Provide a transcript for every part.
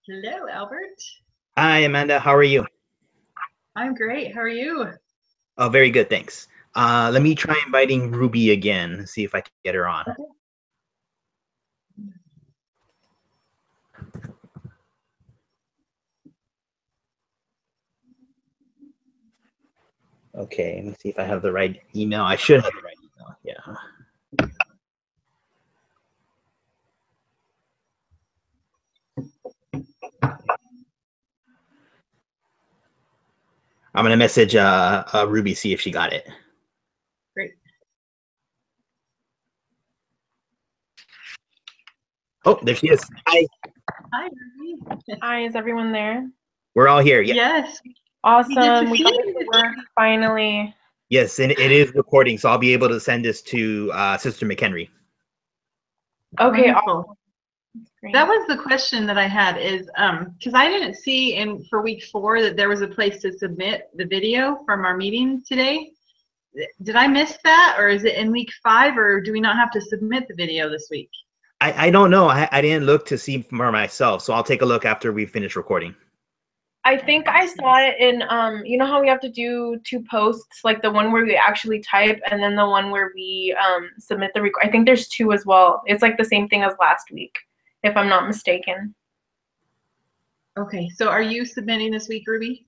Hello, Albert. Hi, Amanda. How are you? I'm great. How are you? Oh, very good, thanks. Let me try inviting Ruby again, see if I can get her on. Okay. Okay, let me see if I have the right email. I should have the right email. Yeah. I'm gonna message Ruby, see if she got it. Great. Oh, there she is. Hi. Hi, Ruby. Hi, is everyone there? We're all here. Yeah. Yes. Awesome. We see got you. it to work finally. Yes, and it is recording, so I'll be able to send this to Sister McHenry. Okay, Wonderful. awesome. That's great. That was the question that I had is because I didn't see for week 4 that there was a place to submit the video from our meeting today. Did I miss that, or is it in week 5, or do we not have to submit the video this week? I don't know. I didn't look to see for myself, so I'll take a look after we finish recording. I think I saw it in you know how we have to do 2 posts, like the one where we actually type and then the one where we submit the I think there's 2 as well. It's like the same thing as last week, if I'm not mistaken. Okay, so are you submitting this week, Ruby?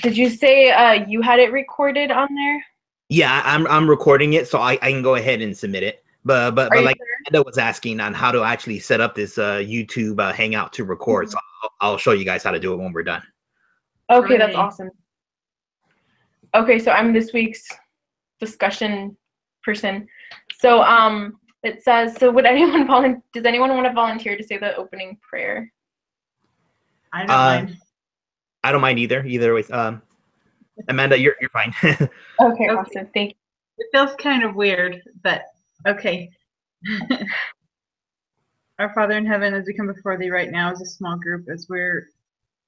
Did you say you had it recorded on there? Yeah, I'm recording it, so I can go ahead and submit it. But Are you like sure? Amanda was asking on how to actually set up this YouTube Hangout to record, so I'll show you guys how to do it when we're done. Okay, that's Great. awesome. Okay, so I'm this week's discussion person. So it says, so would anyone does anyone want to volunteer to say the opening prayer? I don't mind. I don't mind either. Either way, Amanda, you're fine. Okay, awesome. Thank you. It feels kind of weird, but okay. Our Father in heaven, as we come before thee right now as a small group, as we're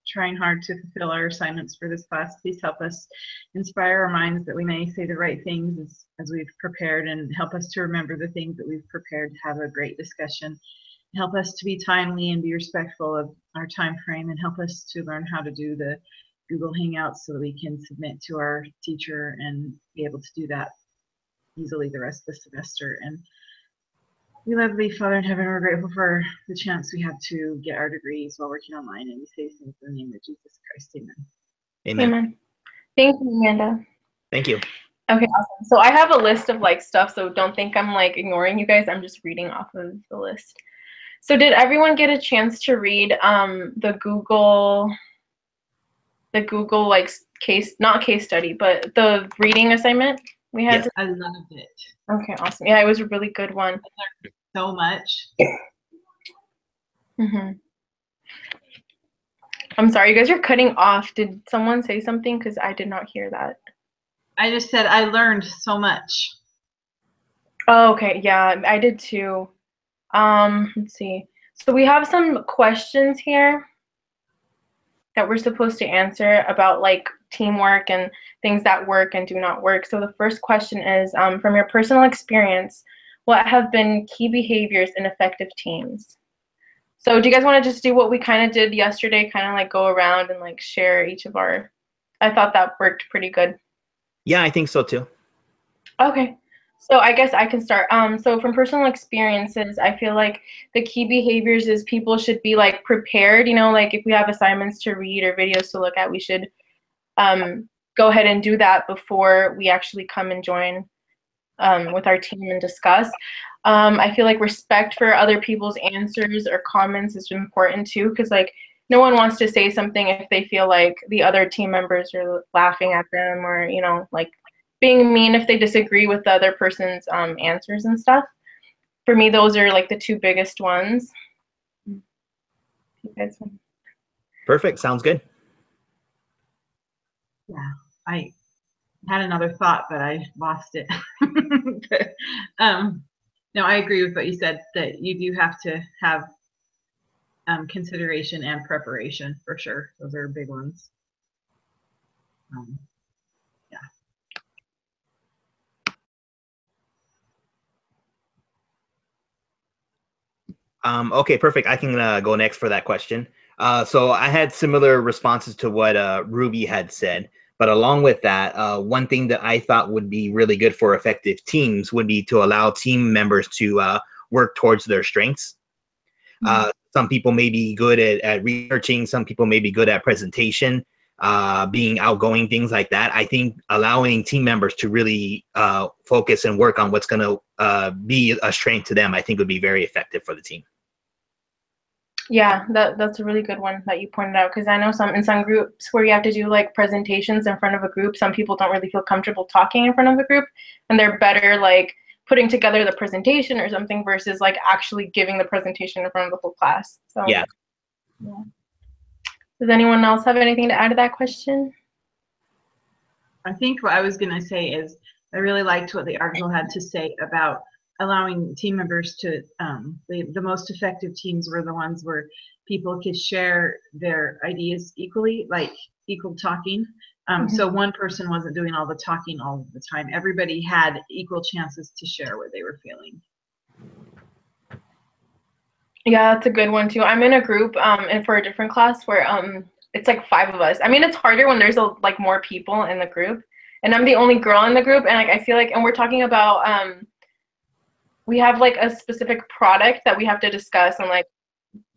trying hard to fulfill our assignments for this class, please help us inspire our minds that we may say the right things as we've prepared, and help us to remember the things that we've prepared to have a great discussion. Help us to be timely and be respectful of our time frame, and help us to learn how to do the Google Hangouts so that we can submit to our teacher and be able to do that easily the rest of the semester. And we love thee, Father in heaven. We're grateful for the chance we have to get our degrees while working online, and we say these things in the name of Jesus Christ. Amen. Amen. Amen. Thank you, Amanda. Thank you. Okay, awesome. So I have a list of like stuff, so don't think I'm like ignoring you guys. I'm just reading off of the list. So did everyone get a chance to read the Google like not case study, but the reading assignment we had? Yes. I loved it. Okay, awesome. Yeah, it was a really good one. So much. I'm sorry, you guys are cutting off. Did someone say something? Because I did not hear that. I just said I learned so much. Oh, okay. Yeah, I did too. Let's see. So we have some questions here that we're supposed to answer about like teamwork and things that work and do not work. So the first question is, from your personal experience, what have been key behaviors in effective teams? So do you guys want to just do what we kind of did yesterday, kind of like go around and like share each of our, I thought that worked pretty good. Yeah, I think so too. Okay. So I guess I can start. So from personal experiences, I feel like the key behaviors is people should be like prepared, you know, like if we have assignments to read or videos to look at, we should go ahead and do that before we actually come and join with our team and discuss. I feel like respect for other people's answers or comments is important too, because like no one wants to say something if they feel like the other team members are laughing at them or, you know, like being mean if they disagree with the other person's answers and stuff. For me, those are like the 2 biggest ones. Perfect. Sounds good. Yeah, I had another thought, but I lost it. No, I agree with what you said, that you do have to have consideration and preparation for sure. Those are big ones. Yeah. Okay, perfect. I can go next for that question. So I had similar responses to what Ruby had said, but along with that, one thing that I thought would be really good for effective teams would be to allow team members to work towards their strengths. Some people may be good at researching, some people may be good at presentation, being outgoing, things like that. I think allowing team members to really focus and work on what's going to be a strength to them, I think would be very effective for the team. Yeah, that's a really good one that you pointed out, because I know in some groups where you have to do like presentations in front of a group, some people don't really feel comfortable talking in front of a group, and they're better like putting together the presentation or something versus like actually giving the presentation in front of the whole class. So yeah. Does anyone else have anything to add to that question? I think what I was going to say is I really liked what the article had to say about allowing team members to, the most effective teams were the ones where people could share their ideas equally, like equal talking. So one person wasn't doing all the talking all the time. Everybody had equal chances to share what they were feeling. Yeah, that's a good one too. I'm in a group and for a different class where it's like 5 of us. I mean, it's harder when there's like more people in the group, and I'm the only girl in the group, and like I feel like, and we're talking about we have like a specific product that we have to discuss and like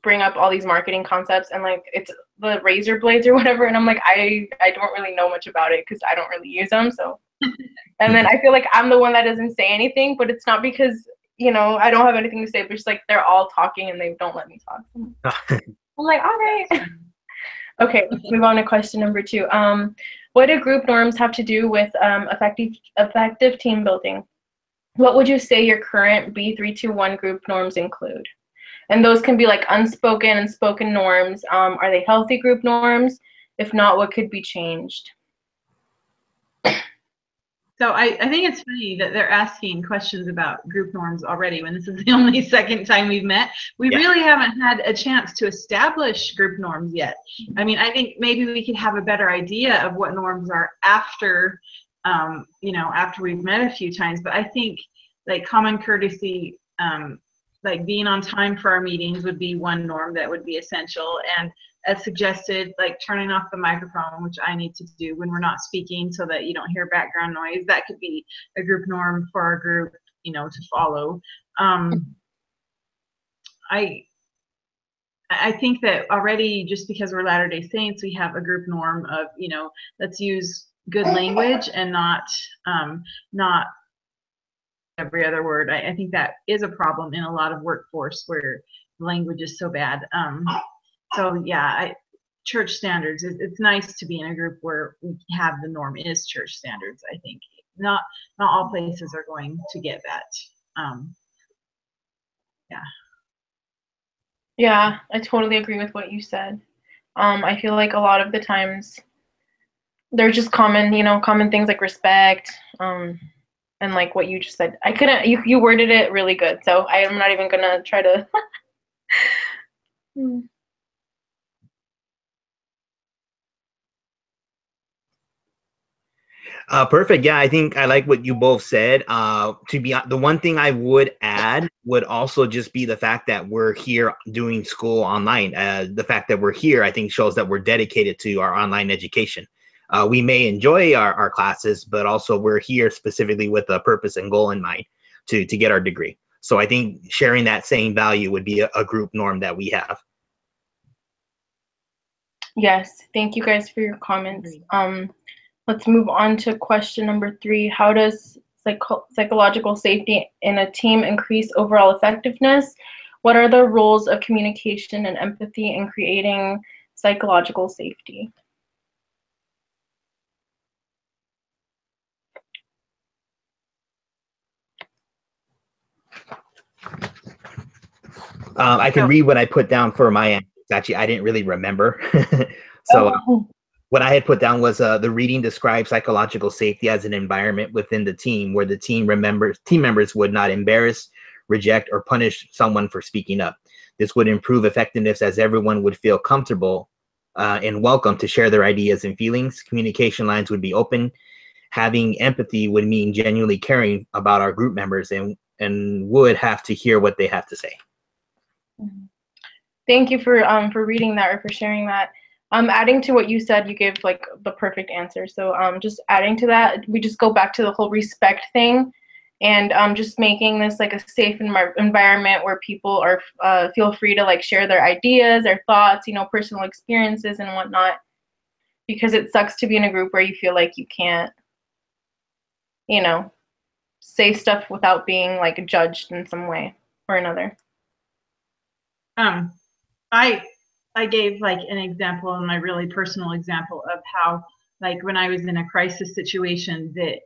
bring up all these marketing concepts, and like it's the razor blades or whatever, and I'm like I don't really know much about it because I don't really use them. So and then I feel like I'm the one that doesn't say anything, but it's not because, you know, I don't have anything to say, but it's like they're all talking and they don't let me talk. I'm like, all right. Okay, let's move on to question number 2. What do group norms have to do with effective team building? What would you say your current B321 group norms include? And those can be like unspoken and spoken norms. Are they healthy group norms? If not, what could be changed? So I think it's funny that they're asking questions about group norms already when this is the only second time we've met. We really haven't had a chance to establish group norms yet. I mean, I think maybe we could have a better idea of what norms are after, you know, after we've met a few times. But I think like common courtesy, like being on time for our meetings would be one norm that would be essential. And as suggested, like turning off the microphone, which I need to do when we're not speaking so that you don't hear background noise. That could be a group norm for our group, you know, to follow. I think that already, just because we're Latter-day Saints, we have a group norm of, you know, let's use good language and not every other word. I think that is a problem in a lot of workforce where language is so bad. So yeah, church standards, it's nice to be in a group where we have the norm is church standards. I think not all places are going to get that. Yeah, I totally agree with what you said. I feel like a lot of the times they're just common, you know, common things like respect, and like what you just said. I couldn't, you worded it really good, so I am not even gonna try to. Perfect. Yeah, I think I like what you both said. To be the one thing I would add would also just be the fact that we're here doing school online. The fact that we're here, I think, shows that we're dedicated to our online education. We may enjoy our classes, but also we're here specifically with a purpose and goal in mind to get our degree. So I think sharing that same value would be a group norm that we have. Yes, thank you guys for your comments. Let's move on to question number 3. How does psychological safety in a team increase overall effectiveness? What are the roles of communication and empathy in creating psychological safety? I can read what I put down for my answers. Actually, I didn't really remember. So what I had put down was the reading describes psychological safety as an environment within the team where the team members would not embarrass, reject, or punish someone for speaking up. This would improve effectiveness as everyone would feel comfortable and welcome to share their ideas and feelings. Communication lines would be open. Having empathy would mean genuinely caring about our group members and would have to hear what they have to say. Thank you for reading that or for sharing that. Adding to what you said, you gave like the perfect answer. So just adding to that, we just go back to the whole respect thing, and just making this like a safe environment where people are feel free to like share their ideas, their thoughts, you know, personal experiences and whatnot. Because it sucks to be in a group where you feel like you can't, you know, say stuff without being like judged in some way or another. I gave like an example, and my really personal example of how, like when I was in a crisis situation, that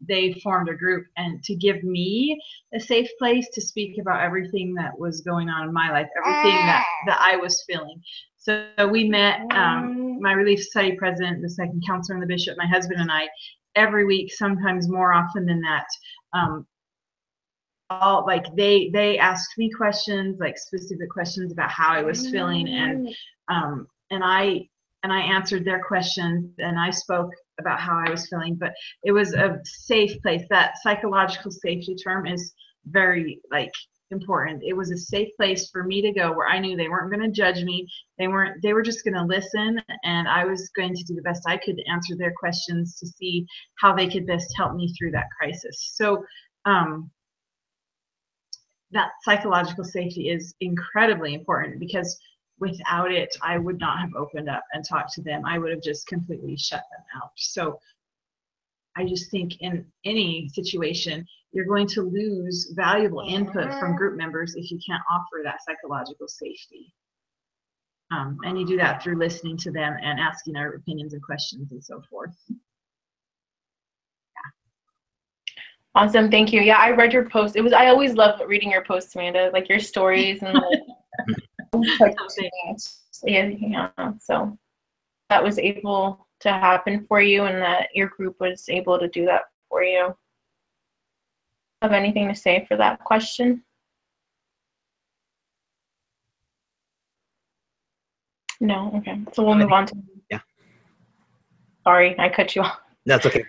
they formed a group and to give me a safe place to speak about everything that was going on in my life, everything that I was feeling. So we met, my Relief Society president, the second counselor, and the bishop, my husband and I, every week, sometimes more often than that. All like they asked me questions, like specific questions about how I was feeling, and I answered their questions, and I spoke about how I was feeling. But it was a safe place. That psychological safety term is very like important. It was a safe place for me to go where I knew they weren't going to judge me. They were just going to listen, and I was going to do the best I could to answer their questions to see how they could best help me through that crisis. So that psychological safety is incredibly important, because without it, I would not have opened up and talked to them. I would have just completely shut them out. So I just think in any situation, you're going to lose valuable input from group members if you can't offer that psychological safety. And you do that through listening to them and asking their opinions and questions and so forth. Awesome, thank you. Yeah, I read your post. I always love reading your posts, Amanda, like your stories and like yeah. So that was able to happen for you, and that your group was able to do that for you. Have anything to say for that question? No, okay. So we'll move on to. Yeah. Sorry, I cut you off. That's okay.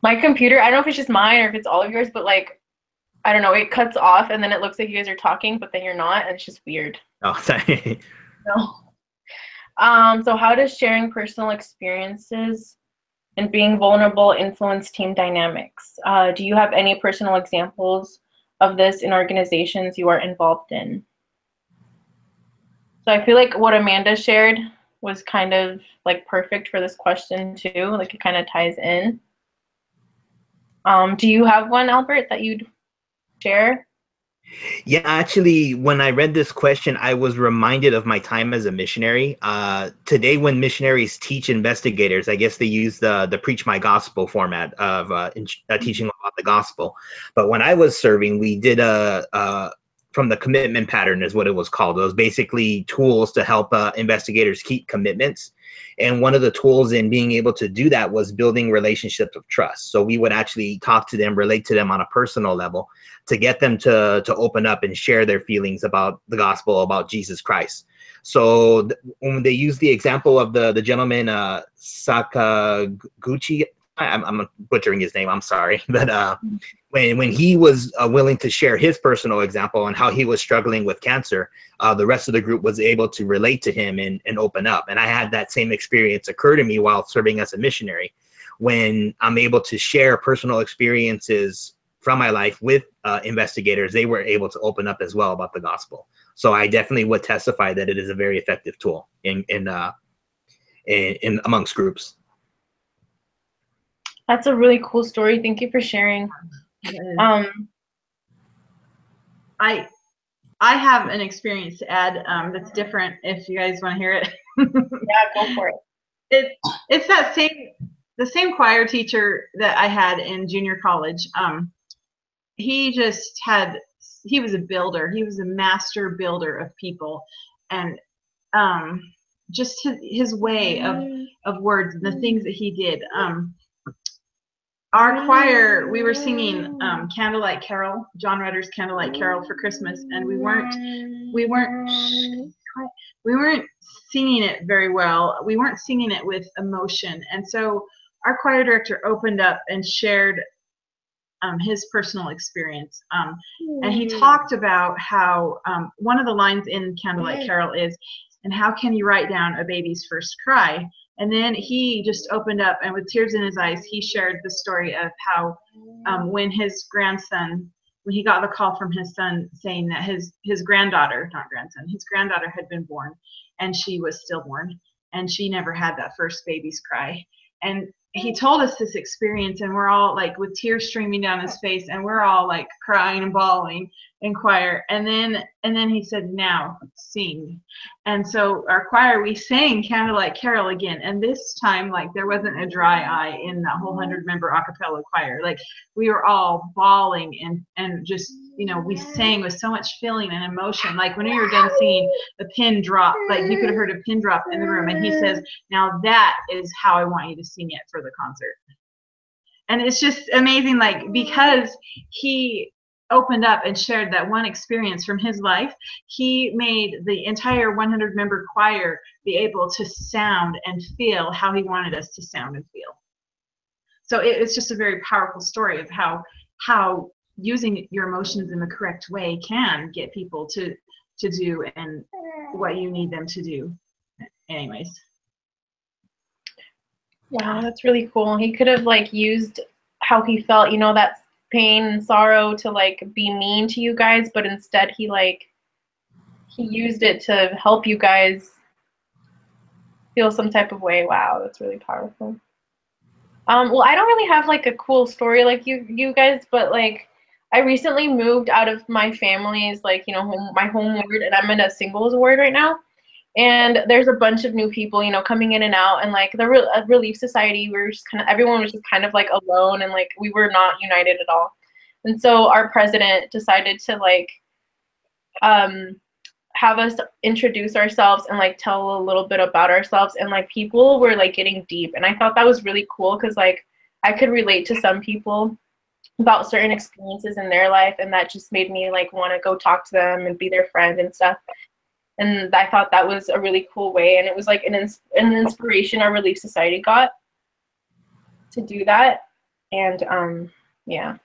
My computer, I don't know if it's just mine or if it's all of yours, but like, I don't know, it cuts off and then it looks like you guys are talking, but then you're not, and it's just weird. Oh, sorry. No. So how does sharing personal experiences and being vulnerable influence team dynamics? Do you have any personal examples of this in organizations you are involved in? So I feel like what Amanda shared was kind of like perfect for this question too. Like it kind of ties in. Do you have one, Albert, that you'd share? Yeah, actually, when I read this question, I was reminded of my time as a missionary. Today, when missionaries teach investigators, I guess they use the Preach My Gospel format of teaching about the gospel. But when I was serving, we did from the commitment pattern is what it was called. It was basically tools to help investigators keep commitments. And one of the tools in being able to do that was building relationships of trust. So we would actually talk to them, relate to them on a personal level to get them to open up and share their feelings about the gospel, about Jesus Christ. So when they use the example of the gentleman, Sakaguchi, I'm butchering his name, I'm sorry. But when he was willing to share his personal example on how he was struggling with cancer, the rest of the group was able to relate to him and open up. And I had that same experience occur to me while serving as a missionary. When I'm able to share personal experiences from my life with investigators, they were able to open up as well about the gospel. So I definitely would testify that it is a very effective tool in amongst groups. That's a really cool story. Thank you for sharing. I have an experience to add that's different if you guys want to hear it. Yeah, go for it. It's the same choir teacher that I had in junior college. He was a builder. He was a master builder of people, and just his way of words and the things that he did. Our choir, we were singing Candlelight Carol, John Rutter's Candlelight Carol for Christmas, and we weren't singing it very well. We weren't singing it with emotion, and so our choir director opened up and shared his personal experience. And he talked about how one of the lines in Candlelight Carol is, "And how can you write down a baby's first cry?" And then he just opened up, and with tears in his eyes, he shared the story of how when his grandson, when he got the call from his son saying that his granddaughter, not grandson, his granddaughter had been born, and she was stillborn, and she never had that first baby's cry. And he told us this experience, and we're all like with tears streaming down his face, and we're all like crying and bawling in choir. And then he said, "Now sing." And so our choir, we sang Candlelight Carol again, and this time like there wasn't a dry eye in that whole 100-member a cappella choir. Like we were all bawling and just, you know, we sang with so much feeling and emotion. Like when we were done singing, the pin dropped, like you could have heard a pin drop in the room. And he says, "Now that is how I want you to sing it for the concert." And it's just amazing, like because he opened up and shared that one experience from his life, he made the entire 100-member choir be able to sound and feel how he wanted us to sound and feel. So it's just a very powerful story of how using your emotions in the correct way can get people to do and what you need them to do. Anyways. Wow, that's really cool. He could have like used how he felt, you know, that pain and sorrow to like be mean to you guys, but instead he used it to help you guys feel some type of way. Wow, that's really powerful. Well, I don't really have like a cool story like you guys, but like I recently moved out of my family's like, you know, my home ward, and I'm in a singles ward right now. And there's a bunch of new people, you know, coming in and out, and like the Relief Society, we were just kind of, everyone was just kind of like alone, and like we were not united at all. And so our president decided to like have us introduce ourselves and like tell a little bit about ourselves, and like people were like getting deep, and I thought that was really cool because like I could relate to some people about certain experiences in their life, and that just made me like want to go talk to them and be their friend and stuff. And I thought that was a really cool way, and it was like an inspiration our Relief Society got to do that. And yeah.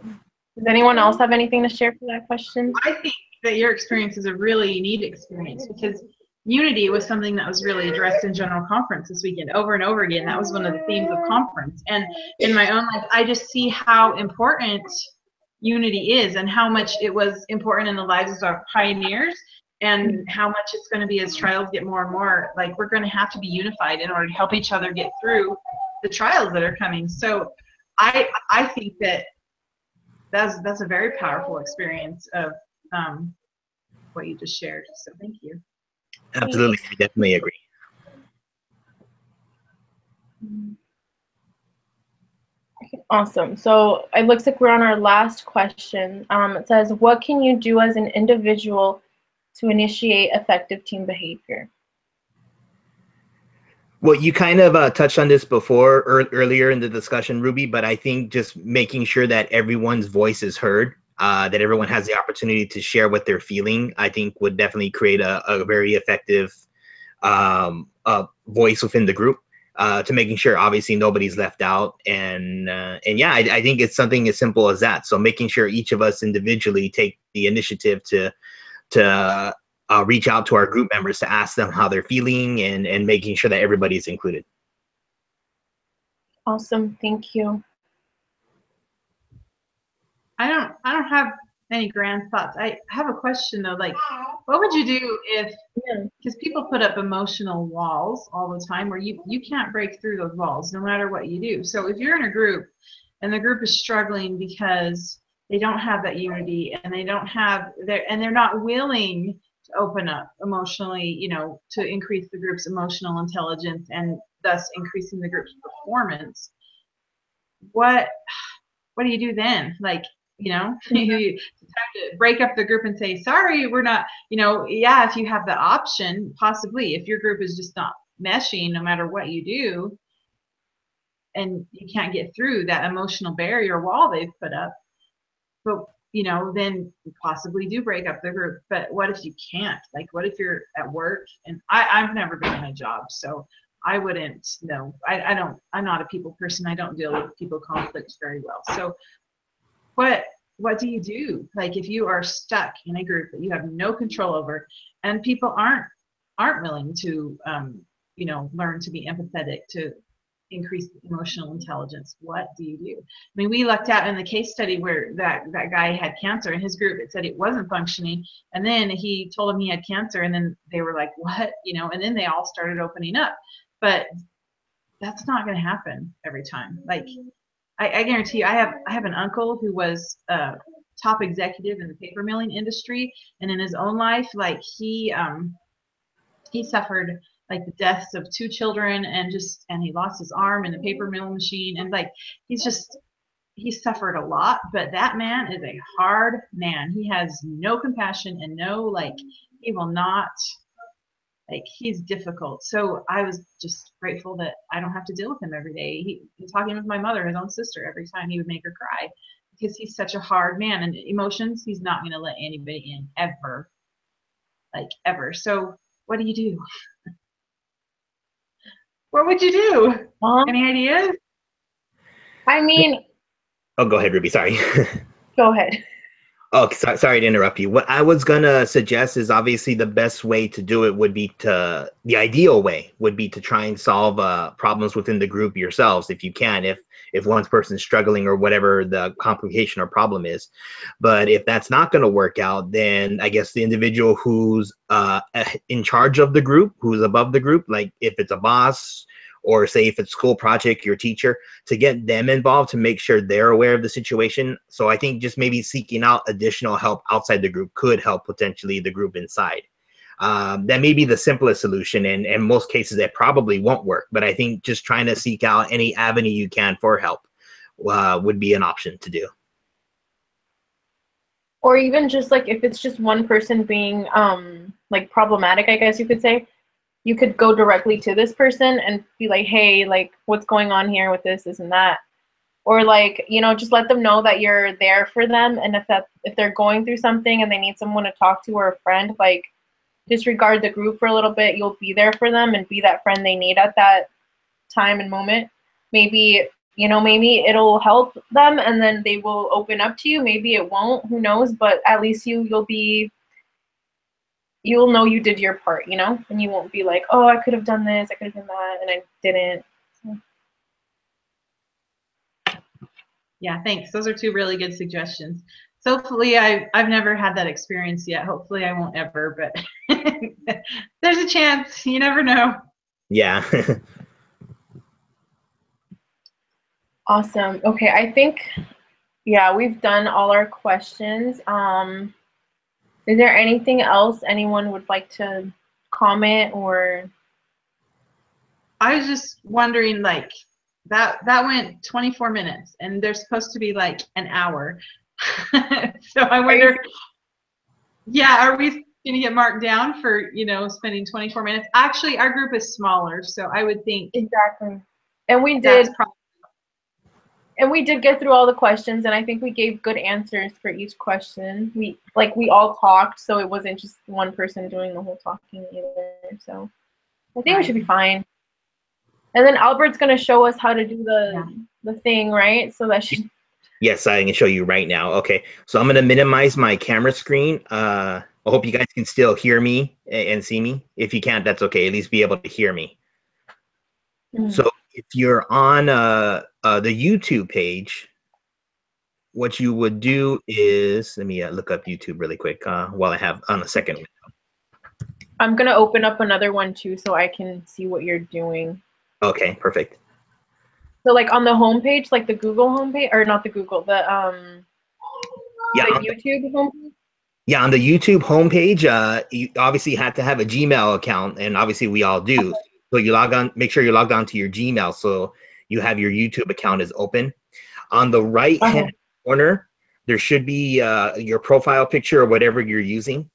Does anyone else have anything to share for that question? I think that your experience is a really neat experience because unity was something that was really addressed in General Conference this weekend over and over again. That was one of the themes of conference. And in my own life, I just see how important unity is and how much it was important in the lives of our pioneers, and how much it's going to be as trials get more and more. Like we're going to have to be unified in order to help each other get through the trials that are coming. So I think that's a very powerful experience of what you just shared. So thank you. Absolutely, I definitely agree. Awesome. So it looks like we're on our last question. It says, what can you do as an individual to initiate effective team behavior? Well, you kind of touched on this before earlier in the discussion, Ruby, but I think just making sure that everyone's voice is heard, that everyone has the opportunity to share what they're feeling, I think would definitely create a very effective voice within the group, to making sure obviously nobody's left out. And yeah, I think it's something as simple as that. So making sure each of us individually take the initiative to reach out to our group members to ask them how they're feeling, and making sure that everybody's included. Awesome, thank you. I don't have any grand thoughts. I have a question though, like what would you do if, because people put up emotional walls all the time where you can't break through those walls no matter what you do. So if you're in a group and the group is struggling because they don't have that unity, and they're not willing to open up emotionally, you know, to increase the group's emotional intelligence and thus increasing the group's performance, what do you do then? Like, you know, it's time to break up the group and say, sorry, we're not, you know, yeah, if you have the option, possibly, if your group is just not meshing no matter what you do, and you can't get through that emotional barrier wall they've put up, but, you know, then you possibly do break up the group. But what if you can't? Like, what if you're at work? And I've never been in a job, so I wouldn't know. I'm not a people person. I don't deal with people conflicts very well. So what do you do? Like if you are stuck in a group that you have no control over and people aren't willing to learn to be empathetic, to increase emotional intelligence, what do you do? I mean, we lucked out in the case study where that guy had cancer in his group. It said it wasn't functioning, and then he told him he had cancer, and then they were like, what, and then they all started opening up. But that's not going to happen every time. Like I guarantee you, I have an uncle who was a top executive in the paper milling industry, and in his own life, like he suffered like the deaths of 2 children, and he lost his arm in the paper mill machine, and like he suffered a lot. But that man is a hard man. He has no compassion and no, he will not, he's difficult. So I was just grateful that I don't have to deal with him every day. He talking with my mother, his own sister, every time he would make her cry, because he's such a hard man, and emotions he's not going to let anybody in ever, ever. So what do you do? What would you do? Any ideas? I mean, Oh, go ahead, Ruby. Sorry. Go ahead. Oh, sorry to interrupt you. What I was gonna suggest is obviously the best way to do it would be the ideal way would be to try and solve problems within the group yourselves if you can, if one person's struggling or whatever the complication or problem is. But if that's not going to work out, then I guess the individual who's in charge of the group, who's above the group, like if it's a boss, or say if it's school project, your teacher, to get them involved to make sure they're aware of the situation. So I think just maybe seeking out additional help outside the group could help potentially the group inside. That may be the simplest solution, and in most cases that probably won't work. But I think just trying to seek out any avenue you can for help would be an option to do. Or even just like if it's just one person being like problematic, I guess you could say, you could go directly to this person and be like, hey, like what's going on here with this and that. Or like, just let them know that you're there for them. And if they're going through something and they need someone to talk to or a friend, like disregard the group for a little bit. You'll be there for them and be that friend they need at that time and moment. Maybe, maybe it'll help them and then they will open up to you. Maybe it won't, who knows, but at least you'll know you did your part, and you won't be like, oh, I could have done this, I could have done that, and I didn't. So. Yeah, thanks. Those are 2 really good suggestions. So hopefully I've never had that experience yet. Hopefully I won't ever, but there's a chance. You never know. Yeah. Awesome. Okay, I think, yeah, we've done all our questions. Is there anything else anyone would like to comment or? I was just wondering, like, that went 24 minutes, and they're supposed to be like an hour. So I wonder, are we going to get marked down for, spending 24 minutes? Actually, our group is smaller, so I would think. Exactly. And we did. And we did get through all the questions, and I think we gave good answers for each question. We all talked, so it wasn't just one person doing the whole talking either. So I think we should be fine. And then Albert's gonna show us how to do the thing, right? So that should. Yes, I can show you right now. Okay, so I'm gonna minimize my camera screen. I hope you guys can still hear me and see me. If you can't, that's okay. At least be able to hear me. So if you're on the YouTube page, what you would do is, let me look up YouTube really quick while I have on a second window. I'm going to open up another one too so I can see what you're doing. Okay, perfect. So like on the homepage, like the Google homepage, or not the Google, the YouTube homepage? Yeah, on the YouTube homepage, you obviously have to have a Gmail account, and obviously we all do. So you log on, make sure you're logged on to your Gmail so you have your YouTube account is open. On the right-hand corner, there should be your profile picture or whatever you're using.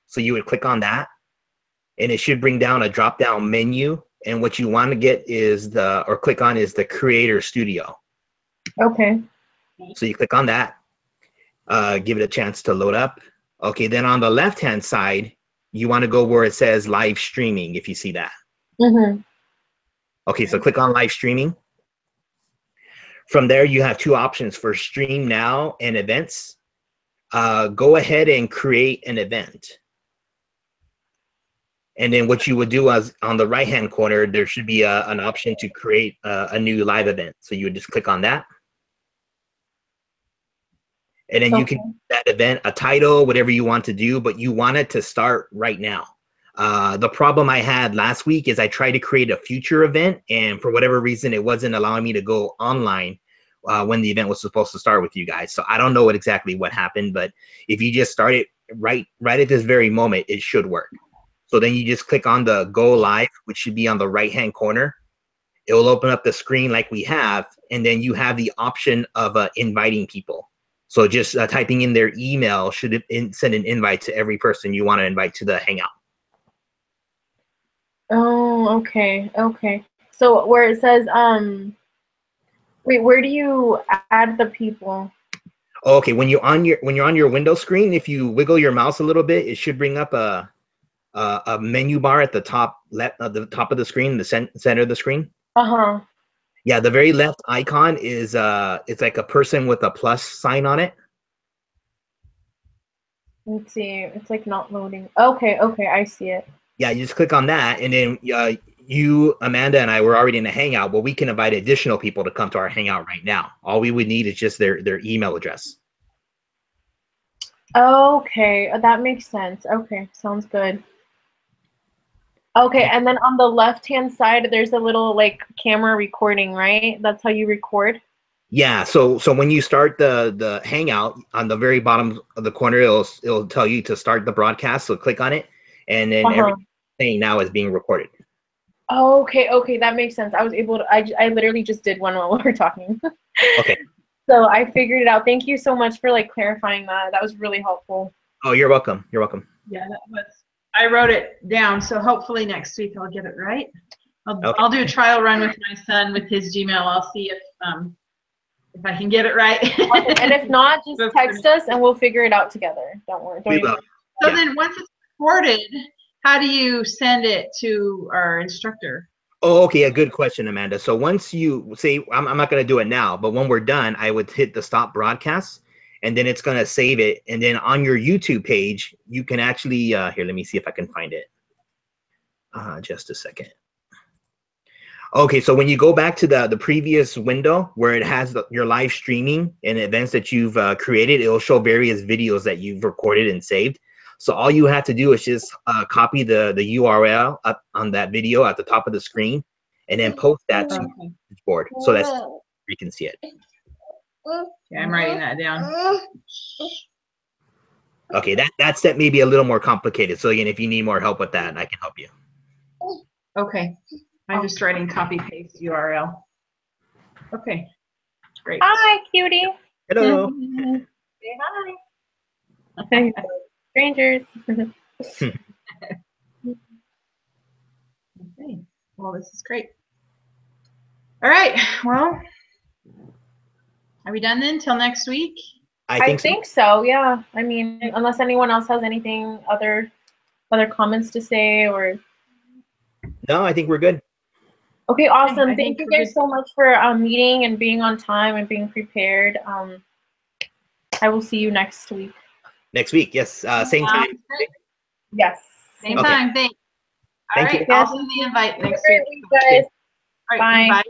So you would click on that, and it should bring down a drop-down menu. And what you want to get is click on is the Creator Studio. Okay. So you click on that, give it a chance to load up. Okay, then on the left-hand side, you want to go where it says live streaming, if you see that. Mm-hmm. Okay, so click on live streaming. From there, you have two options for stream now and events. Go ahead and create an event. And then what you would do is on the right-hand corner, there should be an option to create a new live event. So you would just click on that. And then you can give that event a title, whatever you want to do, but you want it to start right now. The problem I had last week is I tried to create a future event, and for whatever reason, it wasn't allowing me to go online when the event was supposed to start with you guys. So I don't know exactly what happened, but if you just start it right at this very moment, it should work. So then you just click on the go live, which should be on the right-hand corner. It will open up the screen like we have, and then you have the option of inviting people. So just typing in their email should send an invite to every person you want to invite to the Hangout. Oh, okay, okay. So where it says, wait, where do you add the people? Okay, when you're on your window screen, if you wiggle your mouse a little bit, it should bring up a menu bar at the top left, the top of the screen, the center of the screen. Uh-huh. Yeah, the very left icon is it's like a person with a plus sign on it. Let's see. It's like not loading. Okay, okay, I see it. Yeah, you just click on that, and then you, Amanda, and I were already in a Hangout, but we can invite additional people to come to our Hangout right now. All we would need is just their email address. Okay, that makes sense. Okay, sounds good. Okay, and then on the left-hand side, there's a little like camera recording, right? That's how you record? Yeah, so when you start the Hangout, on the very bottom of the corner, it'll tell you to start the broadcast. So click on it, and then everything now is being recorded. Okay, okay, that makes sense. I was able to. I literally just did one while we were talking. Okay. So I figured it out. Thank you so much for like clarifying that. That was really helpful. Oh, you're welcome. You're welcome. Yeah, that was. I wrote it down, so hopefully next week I'll get it right. I'll do a trial run with my son with his Gmail. I'll see if I can get it right. Okay, and if not, just text us and we'll figure it out together. Don't worry. We will. So then once it's recorded, how do you send it to our instructor? Oh, okay, a good question, Amanda. So once you say, I'm not going to do it now, but when we're done, I would hit the stop broadcast, and then it's going to save it. And then on your YouTube page, you can actually, here, let me see if I can find it. Just a second. Okay, so when you go back to the previous window where it has your live streaming and events that you've created, it will show various videos that you've recorded and saved. So all you have to do is just copy the URL up on that video at the top of the screen, and then post that to the board so that you can see it. Okay, I'm writing that down. Okay, that step may be a little more complicated. So again, if you need more help with that, I can help you. Okay, I'm just writing copy paste URL. Okay, great. Hi, cutie. Hello. Say hi. Strangers. Okay, well, this is great. All right, well, are we done then till next week? I think so, yeah. I mean, unless anyone else has anything, other comments to say or. No, I think we're good. Okay, awesome. Thank you guys so much for meeting and being on time and being prepared. I will see you next week. Next week, yes. Same time. Yes. Same time, thanks. All right, I'll send the invite next week. Guys. All right, bye.